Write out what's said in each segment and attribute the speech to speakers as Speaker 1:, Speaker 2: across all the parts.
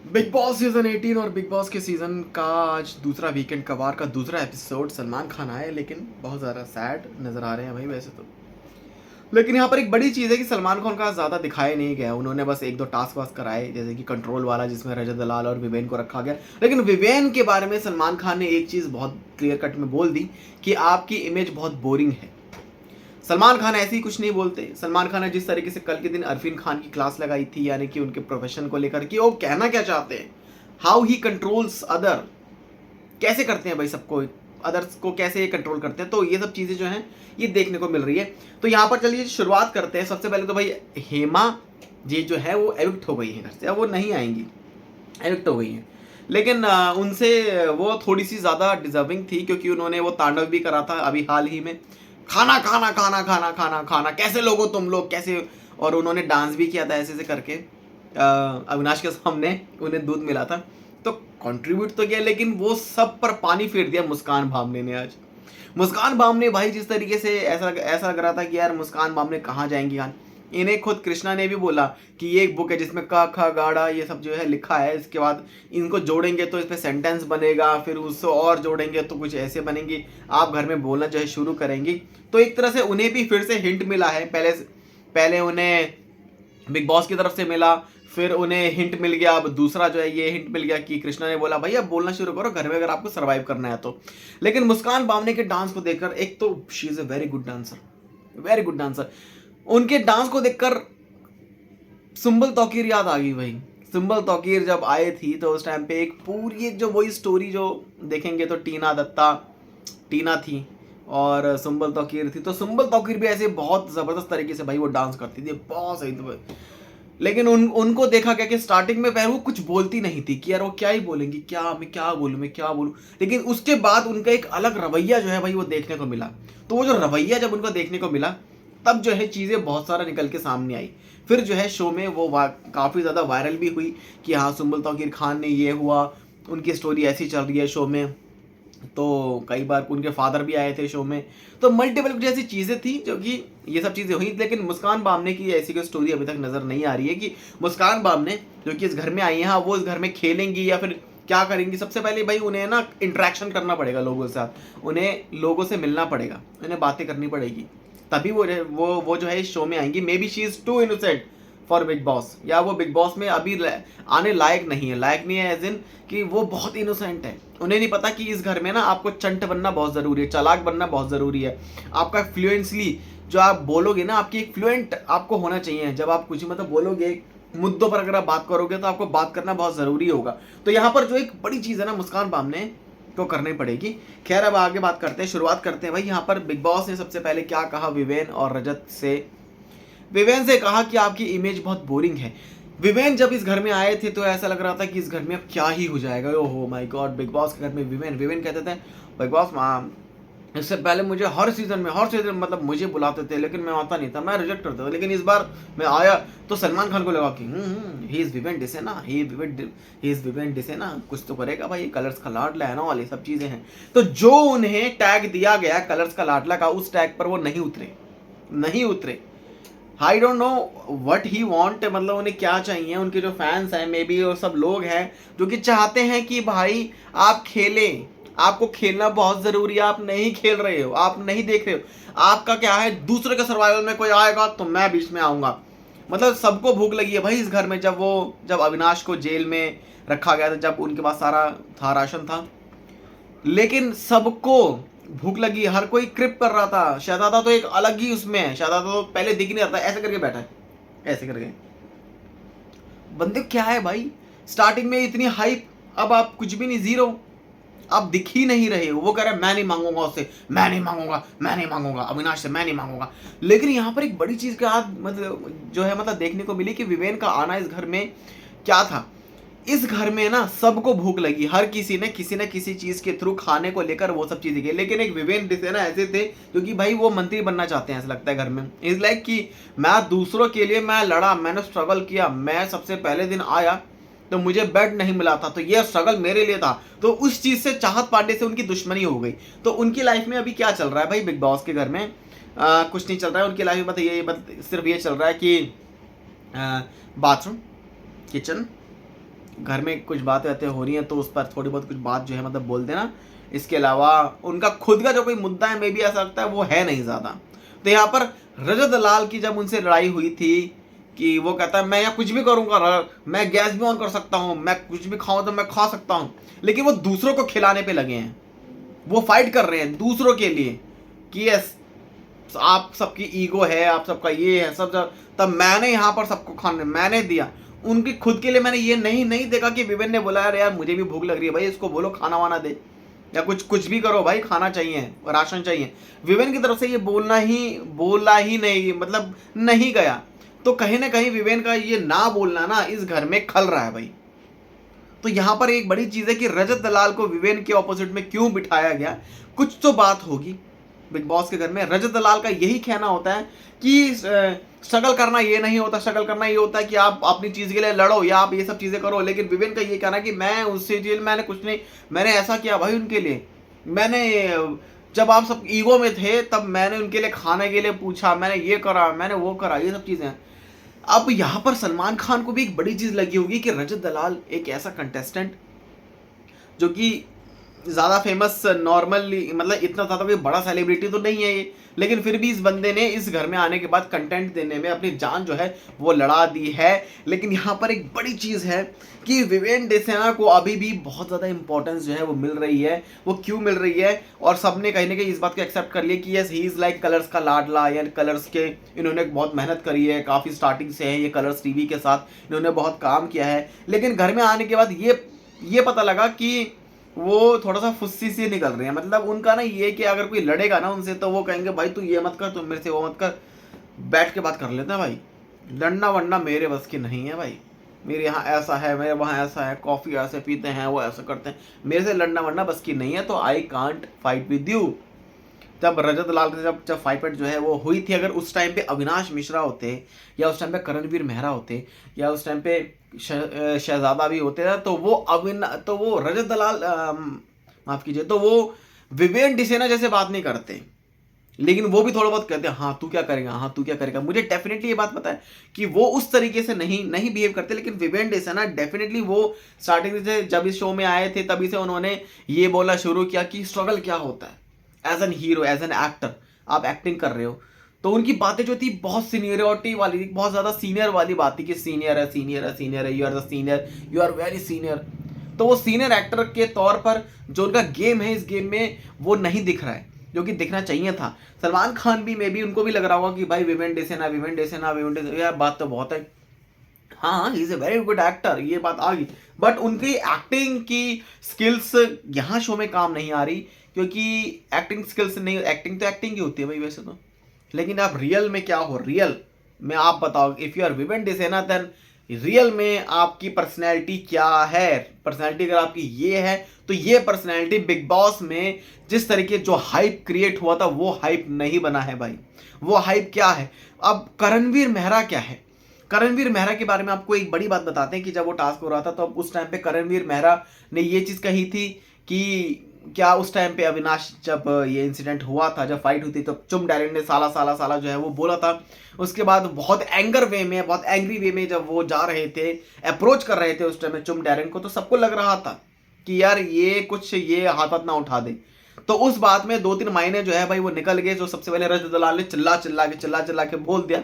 Speaker 1: Big boss season 18 और big boss के season का आज दूसरा वीकेंड कवार का दूसरा एपिसोड सलमान खान आए, लेकिन बहुत ज़्यादा सैड नज़र आ रहे हैं भाई वैसे तो। लेकिन यहाँ पर एक बड़ी चीज़ है कि सलमान खान का ज़्यादा दिखाया नहीं गया। उन्होंने बस एक दो टास्क वास्क कराए, जैसे कि कंट्रोल वाला जिसमें रजत दलाल और विवेन को रखा गया। लेकिन विवेन के बारे में सलमान खान ने एक चीज़ बहुत क्लियर कट में बोल दी कि आपकी इमेज बहुत बोरिंग है। सलमान खान ऐसे ही कुछ नहीं बोलते। सलमान खान ने जिस तरीके से कल के दिन अरफीन खान की क्लास लगाई थी, यानी कि उनके प्रोफेशन को लेकर कि वो कहना क्या चाहते हैं, हाउ ही कंट्रोल्स अदर, कैसे करते हैं भाई सबको, अदर्स को कैसे ये कंट्रोल करते हैं, तो ये सब चीज़ें जो हैं ये देखने को मिल रही है। तो यहाँ पर चलिए शुरुआत करते हैं। सबसे पहले तो भाई हेमा जी जो है वो एविक्ट हो गई है घर से, अब वो नहीं आएंगी, एविक्ट हो गई हैं। लेकिन उनसे वो थोड़ी सी ज़्यादा डिजर्विंग थी, क्योंकि उन्होंने वो तांडव भी करा था अभी हाल ही में, खाना खाना खाना खाना खाना खाना, कैसे लोग हो तुम लोग कैसे। और उन्होंने डांस भी किया था ऐसे ऐसे करके, अविनाश के सामने उन्हें दूध मिला था, तो कंट्रीब्यूट तो किया, लेकिन वो सब पर पानी फेर दिया मुस्कान भावने ने आज। मुस्कान भावने भाई जिस तरीके से ऐसा ऐसा लग रहा था कि यार मुस्कान भावने कहाँ जाएंगी यार। इन्हें खुद कृष्णा ने भी बोला कि ये एक बुक है जिसमें क ख गाड़ा ये सब जो है लिखा है, इसके बाद इनको जोड़ेंगे तो इस पे सेंटेंस बनेगा, फिर उससे और जोड़ेंगे तो कुछ ऐसे बनेंगी, आप घर में बोलना जो है शुरू करेंगी। तो एक तरह से उन्हें भी फिर से हिंट मिला है। पहले उन्हें बिग बॉस की तरफ से मिला, फिर उन्हें हिंट मिल गया, अब दूसरा जो है ये हिंट मिल गया कि कृष्णा ने बोला भाई अब बोलना शुरू करो घर में अगर आपको सर्वाइव करना है तो। लेकिन मुस्कान बामने के डांस को देखकर, एक तो she is a very good dancer, very good dancer, उनके डांस को देखकर सुंबल तौकीर याद आ गई भाई। सुंबल तौकीर जब आए थी तो उस टाइम पे एक पूरी एक जो वही स्टोरी जो देखेंगे तो टीना दत्ता, टीना थी और सुंबल तौकीर थी, तो सुंबल तौकीर भी ऐसे बहुत ज़बरदस्त तरीके से भाई वो डांस करती थी, बहुत सही तो। लेकिन उनको देखा गया कि स्टार्टिंग में पहले वो कुछ बोलती नहीं थी कि यार वो क्या ही बोलेंगी, क्या मैं क्या बोलूँ, मैं क्या बोलूँ। लेकिन उसके बाद उनका एक अलग रवैया जो है भाई वो देखने को मिला। तो वो जो रवैया जब उनको देखने को मिला, तब जो है चीज़ें बहुत सारा निकल के सामने आई। फिर जो है शो में वो काफ़ी ज़्यादा वायरल भी हुई कि हाँ सुंबल तौकीर खान ने ये हुआ, उनकी स्टोरी ऐसी चल रही है शो में। तो कई बार उनके फादर भी आए थे शो में, तो मल्टीपल कुछ ऐसी चीज़ें थी जो कि ये सब चीज़ें हुई। लेकिन मुस्कान बामने की ऐसी कोई स्टोरी अभी तक नज़र नहीं आ रही है कि मुस्कान बामने जो कि इस घर में आई हैं, हाँ, वो इस घर में खेलेंगी या फिर क्या करेंगी। सबसे पहले भाई उन्हें ना इंटरेक्शन करना पड़ेगा लोगों के साथ, उन्हें लोगों से मिलना पड़ेगा, उन्हें बातें करनी पड़ेगी, तभी वो जो है इस शो में आएंगी। Maybe she is too innocent for Bigg Boss, या वो बिग बॉस में अभी आने लायक नहीं है, लायक नहीं है एज इन कि वो बहुत इनोसेंट है। उन्हें नहीं पता कि इस घर में ना आपको चंट बनना बहुत ज़रूरी है, चालाक बनना बहुत ज़रूरी है। आपका फ्लुएंसली जो आप बोलोगे ना, आपकी एक फ्लुएंट आपको होना चाहिए। जब आप कुछ मतलब बोलोगे मुद्दों पर, अगर आप बात करोगे तो आपको बात करना बहुत ज़रूरी होगा। तो यहाँ पर जो एक बड़ी चीज़ है ना मुस्कान बामने को करनी पड़ेगी। खैर अब आगे बात करते हैं, शुरुआत करते हैं भाई। यहाँ पर बिग बॉस ने सबसे पहले क्या कहा विवेन और रजत से। विवेन से कहा कि आपकी इमेज बहुत बोरिंग है। विवेन जब इस घर में आए थे तो ऐसा लग रहा था कि इस घर में अब क्या ही हो जाएगा, ओहो माय गॉड, बिग बॉस के घर में विवेन। विवेन कहते थे बिग बॉस इससे पहले मुझे हर सीजन मतलब मुझे बुलाते थे, लेकिन मैं आता नहीं था, मैं रिजेक्ट करता था। लेकिन इस बार मैं आया तो सलमान खान को लगा कि he is Vivian Dsena, he is Vivian Dsena, कुछ तो करेगा भाई, कलर्स का लाडला है ना, वाली सब चीज़ें हैं। तो जो उन्हें टैग दिया गया कलर्स का लाडला का, उस टैग पर वो नहीं उतरे, नहीं उतरे। I don't know what he want, मतलब उन्हें क्या चाहिए। उनके जो फैंस हैं मे बी और सब लोग हैं जो कि चाहते हैं कि भाई आप खेलें, आपको खेलना बहुत ज़रूरी है, आप नहीं खेल रहे हो, आप नहीं देख रहे हो। आपका क्या है, दूसरे के सर्वाइवल में कोई आएगा तो मैं बीच में आऊँगा। मतलब सबको भूख लगी है भाई इस घर में। जब अविनाश को जेल में रखा गया था, जब उनके पास सारा था, राशन था, लेकिन सबको भूख लगी, हर कोई क्रिप कर रहा था। शहजादा तो एक अलग ही उसमें है, शहजादा तो पहले दिख नहीं रहा था, ऐसे करके बैठा है, ऐसे करके। बंदे क्या है भाई, स्टार्टिंग में इतनी हाइप, अब आप कुछ भी नहीं, जीरो, आप दिख ही नहीं रहे हो। वो कह रहा है मैं नहीं मांगूंगा उससे, मैं नहीं मांगूंगा, मैं नहीं मांगूंगा अविनाश से, मैं नहीं मांगूंगा। लेकिन यहाँ पर एक बड़ी चीज़ का मतलब जो है मतलब देखने को मिली कि विवेन का आना इस घर में क्या था। इस घर में ना सबको भूख लगी, हर किसी ने किसी न किसी चीज़ के थ्रू खाने को लेकर वो सब चीज़ें की। लेकिन एक विवेन डिसेना ऐसे थे जो कि भाई वो मंत्री बनना चाहते हैं, ऐसा लगता है घर में। इज लाइक कि मैं दूसरों के लिए मैं लड़ा, मैंने स्ट्रगल किया, मैं सबसे पहले दिन आया तो मुझे बेड नहीं मिला था, तो ये स्ट्रगल मेरे लिए था। तो उस चीज़ से चाहत पांडे से उनकी दुश्मनी हो गई। तो उनकी लाइफ में अभी क्या चल रहा है भाई बिग बॉस के घर में, कुछ नहीं चल रहा है उनकी लाइफ में। सिर्फ ये चल रहा है कि बाथरूम, किचन, घर में कुछ बातें बातें हो रही हैं तो उस पर थोड़ी बहुत कुछ बात जो है मतलब बोल देना। इसके अलावा उनका खुद का जो कोई मुद्दा है, मे भी ऐसा लगता है वो है नहीं ज़्यादा। तो यहाँ पर रजत दलाल की जब उनसे लड़ाई हुई थी कि वो कहता है मैं यहाँ कुछ भी करूँगा, मैं गैस भी ऑन कर सकता हूँ, मैं कुछ भी खाऊँ तो मैं खा सकता हूँ, लेकिन वो दूसरों को खिलाने पे लगे हैं। वो फाइट कर रहे हैं दूसरों के लिए कि यस आप सबकी ईगो है, आप सबका ये है सब तब मैंने यहाँ पर सबको खाने मैंने दिया। उनकी खुद के लिए मैंने ये नहीं देखा कि विवेन ने बोला यार मुझे भी भूख लग रही है भाई, इसको बोलो खाना वाना दे, या कुछ भी करो भाई, खाना चाहिए, राशन चाहिए। विवेन की तरफ से ये बोला ही नहीं, मतलब नहीं गया। तो कहीं ना कहीं विवेन का ये ना बोलना ना इस घर में खल रहा है भाई। तो यहाँ पर एक बड़ी चीज़ है कि रजत दलाल को विवेन के ऑपोजिट में क्यों बिठाया गया, कुछ तो बात होगी बिग बॉस के घर में। रजत दलाल का यही कहना होता है कि स्ट्रगल करना ये नहीं होता, स्ट्रगल करना ये होता है कि आप अपनी चीज़ के लिए लड़ो या आप ये सब चीज़ें करो। लेकिन विवेन का ये कहना कि मैं उससे चीज मैंने कुछ नहीं, मैंने ऐसा किया भाई उनके लिए, मैंने जब आप सब ईगो में थे तब मैंने उनके लिए खाने के लिए पूछा, मैंने ये करा, मैंने वो करा, ये सब चीज़ें। अब यहाँ पर सलमान खान को भी एक बड़ी चीज़ लगी होगी कि रजत दलाल एक ऐसा कंटेस्टेंट जो कि ज़्यादा फेमस नॉर्मली, मतलब इतना ज़्यादा कोई बड़ा सेलिब्रिटी तो नहीं है ये, लेकिन फिर भी इस बंदे ने इस घर में आने के बाद कंटेंट देने में अपनी जान जो है वो लड़ा दी है। लेकिन यहाँ पर एक बड़ी चीज़ है कि विवेन डेसेना को अभी भी बहुत ज़्यादा इंपॉर्टेंस जो है वो मिल रही है। वो क्यों मिल रही है, और सबने कहीं ना कहीं इस बात को एक्सेप्ट कर लिया कि yes he is like colours का लाडला, या कलर्स के इन्होंने बहुत मेहनत करी है, काफ़ी स्टार्टिंग से है ये कलर्स टीवी के साथ इन्होंने बहुत काम किया है। लेकिन घर में आने के बाद ये पता लगा कि वो थोड़ा सा फुस्सी से निकल रहे हैं। मतलब उनका ना ये कि अगर कोई लड़ेगा ना उनसे तो वो कहेंगे भाई तू ये मत कर, तू मेरे से वो मत कर, बैठ के बात कर लेते हैं भाई, लड़ना वड़ना मेरे बस की नहीं है भाई, मेरे यहाँ ऐसा है, मेरे वहाँ ऐसा है, कॉफ़ी ऐसे पीते हैं, वो ऐसा करते हैं, मेरे से लड़ना वड़ना बस की नहीं है, तो I can't fight with you. जब रजत लाल से जब फाइट जो है वो हुई थी, अगर उस टाइम पे अविनाश मिश्रा होते, या उस टाइम पे करणवीर मेहरा होते, या उस टाइम पे शहजादा भी होते ना, तो वो रजत दलाल माफ कीजिए, तो वो विवेन डिसेना जैसे बात नहीं करते। लेकिन वो भी थोड़ा बहुत कहते हैं हाँ तू क्या करेगा, हाँ तू क्या करेगा। मुझे डेफिनेटली ये बात पता है कि वो उस तरीके से नहीं बिहेव करते। लेकिन विवेन डेसेना डेफिनेटली वो स्टार्टिंग से जब इस शो में आए थे तभी से उन्होंने ये बोलना शुरू किया कि स्ट्रगल क्या होता है as an hero, as an actor, आप एक्टिंग कर रहे हो। तो उनकी बातें जो थी बहुत सीनियरिटी वाली, बहुत ज़्यादा सीनियर वाली बात थी कि सीनियर है, सीनियर है, सीनियर है, you are the senior, you are very senior. तो वो सीनियर एक्टर के तौर पर जो उनका गेम है इस गेम में वो नहीं दिख रहा है जो कि दिखना चाहिए था। सलमान खान भी मे बी उनको भी लग रहा होगा कि भाई विवेन डेसेना, यार बात तो बहुत है, हाँ he is a very good actor, ये बात आ गई। बट उनकी एक्टिंग की स्किल्स यहाँ शो में काम नहीं आ रही, क्योंकि एक्टिंग स्किल्स नहीं, एक्टिंग तो एक्टिंग ही होती है भाई वैसे तो, लेकिन आप रियल में क्या हो, रियल में आप बताओ। If you are Vivian Dsena then real में आपकी पर्सनैलिटी क्या है। पर्सनैलिटी अगर आपकी ये है तो ये पर्सनैलिटी बिग बॉस में जिस तरीके जो हाइप क्रिएट हुआ था वो हाइप नहीं बना है भाई। वो हाइप क्या है। अब करणवीर मेहरा क्या है, करणवीर मेहरा के बारे में आपको एक बड़ी बात बताते हैं कि जब वो टास्क हो रहा था तो उस टाइम पे करणवीर मेहरा ने ये चीज़ कही थी कि क्या उस टाइम पे अविनाश जब ये इंसिडेंट हुआ था, जब फाइट हुई थी, तो चुम डायरेक्ट ने साला जो है वो बोला था। उसके बाद बहुत एंगर वे में, बहुत एंग्री वे में जब वो जा रहे थे, अप्रोच कर रहे थे उस टाइम में चुम डायरेक्ट को, तो सबको लग रहा था कि यार ये कुछ ये हाथ ना उठा दे। तो उस बात में 2-3 महीने जो है भाई वो निकल गए। जो सबसे पहले रजत दलाल ने चिल्ला के बोल दिया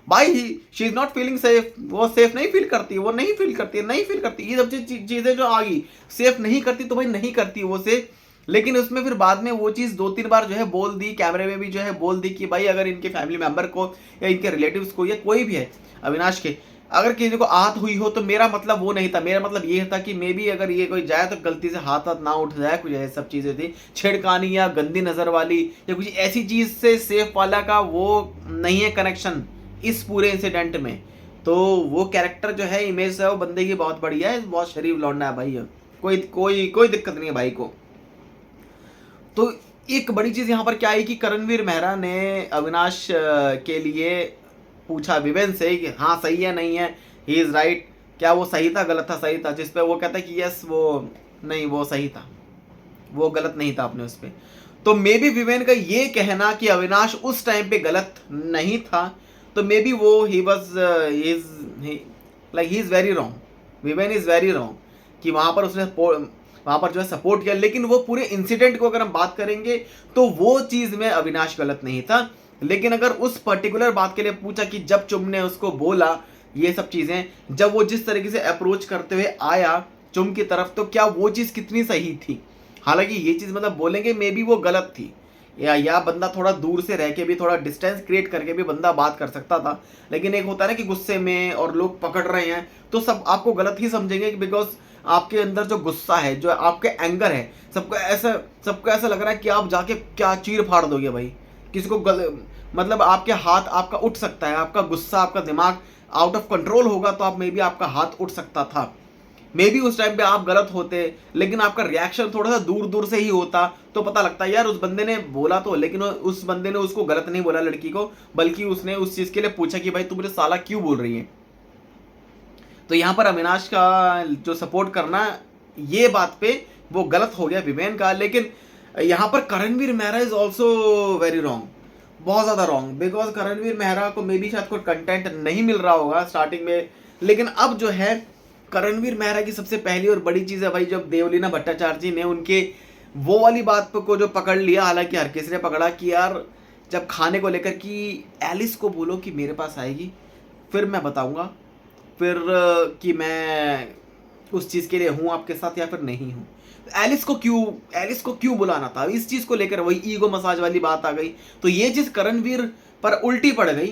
Speaker 1: भाई she is not feeling safe, वो सेफ नहीं फील करती, वो नहीं फील करती ये सब चीज़ें जो आ गई, सेफ नहीं करती तो भाई नहीं करती वो सेफ। लेकिन उसमें फिर बाद में वो चीज़ 2-3 बार जो है बोल दी, कैमरे में भी जो है बोल दी कि भाई अगर इनके फैमिली मेंबर को या इनके रिलेटिव्स को या कोई भी है अविनाश के, अगर किसी को आहत हुई हो तो मेरा मतलब वो नहीं था, मेरा मतलब ये था कि मे बी अगर ये कोई जाए तो गलती से हाथ ना उठ जाए, कुछ ऐसी सब चीज़ें थी, छेड़खानी या गंदी नज़र वाली या कुछ ऐसी चीज़ से सेफ वाला का वो नहीं है कनेक्शन इस पूरे इंसिडेंट में। तो वो कैरेक्टर जो है, इमेज है वो बंदे की बहुत बढ़िया है, बहुत शरीफ लौंडा है भाई, कोई दिक्कत नहीं है भाई को। तो एक बड़ी चीज़ यहाँ पर क्या है कि करणवीर मेहरा ने अविनाश के लिए पूछा विवेन से कि हाँ सही है नहीं है, ही इज़ राइट, क्या वो सही था गलत था, सही था, जिस पे वो कहता है कि यस वो नहीं, वो सही था, वो गलत नहीं था अपने उस पर। तो मे बी विवेन का ये कहना कि अविनाश उस टाइम पे गलत नहीं था, तो मे बी वो he is very wrong, Viven is very wrong कि वहाँ पर उसने वहाँ पर जो है सपोर्ट किया, लेकिन वो पूरे इंसिडेंट को अगर हम बात करेंगे तो वो चीज़ में अविनाश गलत नहीं था। लेकिन अगर उस पर्टिकुलर बात के लिए पूछा कि जब चुम ने उसको बोला ये सब चीज़ें, जब वो जिस तरीके से अप्रोच करते हुए आया चुम की तरफ, तो क्या वो चीज़ कितनी सही थी? हालांकि ये चीज़ मतलब बोलेंगे मे बी वो गलत थी, या बंदा थोड़ा दूर से रह के भी, थोड़ा डिस्टेंस क्रिएट करके भी बंदा बात कर सकता था। लेकिन एक होता है ना कि गुस्से में और लोग पकड़ रहे हैं तो सब आपको गलत ही समझेंगे, बिकॉज आपके अंदर जो गुस्सा है, जो आपके एंगर है, सबको ऐसा लग रहा है कि आप जाके क्या चीर फाड़ दोगे भाई किसी को। मतलब आपके हाथ आपका उठ सकता है, आपका गुस्सा, आपका दिमाग आउट ऑफ कंट्रोल होगा तो आप मे बी आपका हाथ उठ सकता था। मे बी उस टाइम पे आप गलत होते, लेकिन आपका रिएक्शन थोड़ा सा दूर दूर से ही होता तो पता लगता है यार उस बंदे ने बोला तो, लेकिन उस बंदे ने उसको गलत नहीं बोला लड़की को, बल्कि उसने उस चीज के लिए पूछा कि भाई तू मुझे साला क्यों बोल रही है। तो यहाँ पर अविनाश का जो सपोर्ट करना, ये बात पे वो गलत हो गया विवेन का। लेकिन यहाँ पर Karanveer Mehra is also very wrong, बहुत ज़्यादा रॉन्ग, बिकॉज करणवीर मेहरा को मे बी शायद कोई कंटेंट नहीं मिल रहा होगा स्टार्टिंग में, लेकिन अब जो है करणवीर मेहरा की सबसे पहली और बड़ी चीज़ है भाई, जब देवलीना भट्टाचार्य जी ने उनके वो वाली बात को जो पकड़ लिया, हालांकि हर किसी ने पकड़ा कि यार जब खाने को लेकर कि एलिस को बोलो कि मेरे पास आएगी फिर मैं बताऊंगा, फिर कि मैं उस चीज़ के लिए हूँ आपके साथ या फिर नहीं हूँ। एलिस को क्यों बुलाना था, इस चीज़ को लेकर वही ईगो मसाज वाली बात आ गई। तो ये चीज़ करणवीर पर उल्टी पड़ गई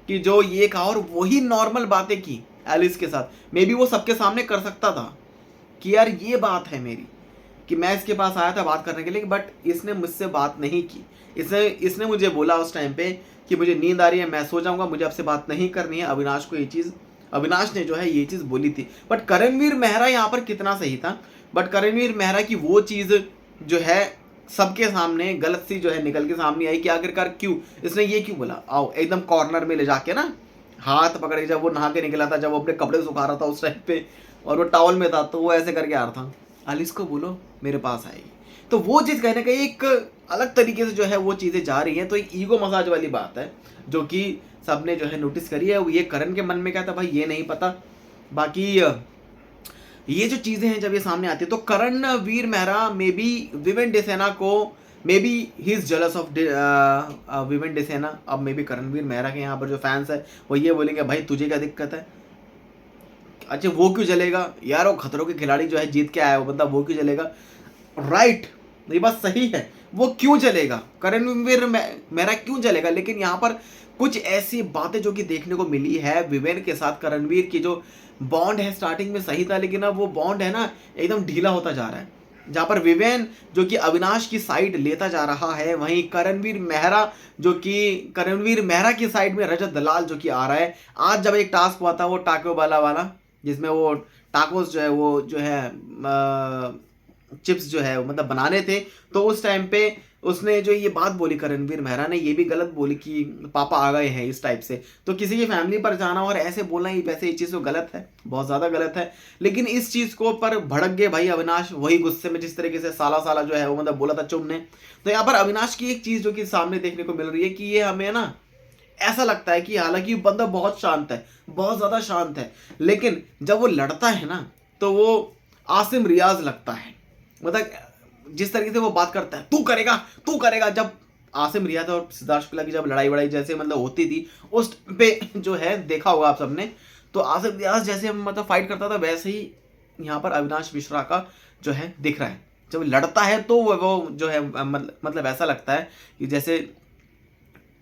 Speaker 1: कि जो ये कहा और वही नॉर्मल बातें की एलिस के साथ। मे बी वो सबके सामने कर सकता था कि यार ये बात है मेरी, कि मैं इसके पास आया था बात करने के लिए, बट इसने मुझसे बात नहीं की। इसने मुझे बोला उस टाइम पे कि मुझे नींद आ रही है, मैं सो जाऊंगा, मुझे आपसे बात नहीं करनी है। अविनाश ने जो है ये चीज़ बोली थी। बट करणवीर मेहरा यहाँ पर कितना सही था, बट करणवीर मेहरा की वो चीज़ जो है सबके सामने गलत सी जो है निकल के सामने आई कि आखिरकार क्यों इसने ये क्यों बोला। आओ एकदम कॉर्नर में ले जाके ना हाथ पकड़ के, जब वो नहा के निकला था, जब वो अपने कपड़े सुखा रहा था उस टाइम पे और वो टॉवल में था, तो वो ऐसे करके आ रहा था, एलिस को बोलो मेरे पास आएगी। तो वो चीज़ कहने का एक अलग तरीके से जो है वो चीज़ें जा रही हैं। तो एक ईगो मसाज वाली बात है जो कि सबने जो है नोटिस करी है। ये करण के मन में क्या था भाई ये नहीं पता। बाकी ये जो चीज़ें हैं जब ये सामने आती है तो करणवीर मेहरा मे बी विवेन डिसेना को, may be he is jealous of Vivian Dsena. अब मे बी करणवीर मेहरा के यहाँ पर जो फैंस है वो ये बोलेंगे भाई तुझे क्या दिक्कत है, अच्छा वो क्यों चलेगा यार, वो खतरों के खिलाड़ी जो है जीत के आया वो बंदा, वो क्यों चलेगा। राइट, ये बात सही है, वो क्यों चलेगा, करणवीर मेहरा क्यों चलेगा। लेकिन यहाँ पर कुछ ऐसी बातें जो कि देखने को मिली है विवेन के साथ, करणवीर की जो बॉन्ड है स्टार्टिंग में सही था, लेकिन अब वो बॉन्ड है ना एकदम ढीला होता जा रहा है। जहाँ पर विवेन जो कि अविनाश की साइड लेता जा रहा है, वहीं करणवीर मेहरा की साइड में रजत दलाल जो कि आ रहा है। आज जब एक टास्क हुआ था वो टाको वाला जिसमें वो टाकोस जो है वो जो है चिप्स जो है मतलब बनाने थे, तो उस टाइम पे उसने जो ये बात बोली करणवीर मेहरा ने, ये भी गलत बोली कि पापा आ गए हैं इस टाइप से। तो किसी की फैमिली पर जाना और ऐसे बोलना ही वैसे ये चीज़ तो गलत है, बहुत ज़्यादा गलत है। लेकिन इस चीज़ को पर भड़क गए भाई अविनाश, वही गुस्से में जिस तरीके से साला जो है वो मतलब बोला था चुम ने। तो यहाँ पर अविनाश की एक चीज़ जो कि सामने देखने को मिल रही है कि ये हमें ना ऐसा लगता है कि हालांकि बंदा बहुत शांत है, बहुत ज़्यादा शांत है, लेकिन जब वो लड़ता है ना तो वो आसिम रियाज लगता है। मतलब जिस तरीके से वो बात करता है तू करेगा, जब आसिम रियाज और सिद्धार्थ शुक्ला की जब लड़ाई वड़ाई जैसे मतलब होती थी उस पे जो है देखा होगा आप सबने, तो आसिम रियाज जैसे मतलब फाइट करता था वैसे ही यहाँ पर अविनाश मिश्रा का जो है दिख रहा है। जब लड़ता है तो वो जो है मतलब ऐसा लगता है कि जैसे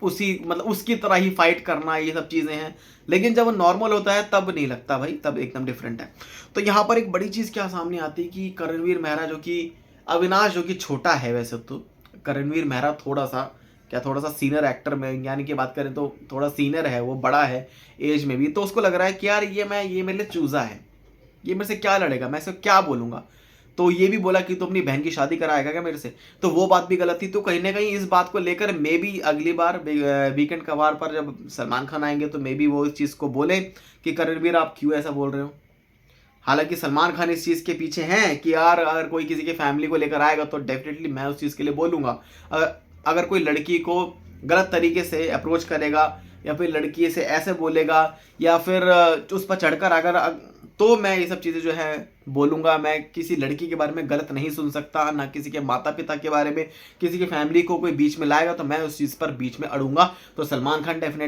Speaker 1: उसकी तरह ही फाइट करना, ये सब चीज़ें हैं। लेकिन जब वो नॉर्मल होता है तब नहीं लगता भाई, तब एकदम डिफरेंट है। तो यहाँ पर एक बड़ी चीज़ क्या सामने आती है कि करणवीर मेहरा जो कि अविनाश जो कि छोटा है, वैसे तो करणवीर मेहरा थोड़ा सा सीनियर एक्टर में यानी कि बात करें तो थोड़ा सीनियर है, वो बड़ा है एज में भी, तो उसको लग रहा है कि यार ये मेरे लिए चूज़ा है, ये मेरे से क्या लड़ेगा, मैं इसको क्या बोलूँगा। तो ये भी बोला कि तू अपनी बहन की शादी कराएगा क्या मेरे से, तो वो बात भी गलत थी। तो कहीं ना कहीं इस बात को लेकर मे बी अगली बार वीकेंड कवार पर जब सलमान खान आएंगे तो मे बी वो इस चीज़ को बोले कि करणवीर आप क्यों ऐसा बोल रहे हो। हालांकि सलमान खान इस चीज़ के पीछे हैं कि यार अगर कोई किसी की फैमिली को लेकर आएगा तो डेफिनेटली मैं उस चीज़ के लिए बोलूँगा। अगर कोई लड़की को गलत तरीके से अप्रोच करेगा या फिर लड़की से ऐसे बोलेगा या फिर उस पर चढ़कर अगर तो मैं ये सब चीज़ें जो है बोलूँगा। मैं किसी लड़की के बारे में गलत नहीं सुन सकता, ना किसी के माता पिता के बारे में, किसी की फैमिली को कोई बीच में लाएगा तो मैं उस चीज़ पर बीच में अड़ूंगा। तो सलमान खान डेफिनेटली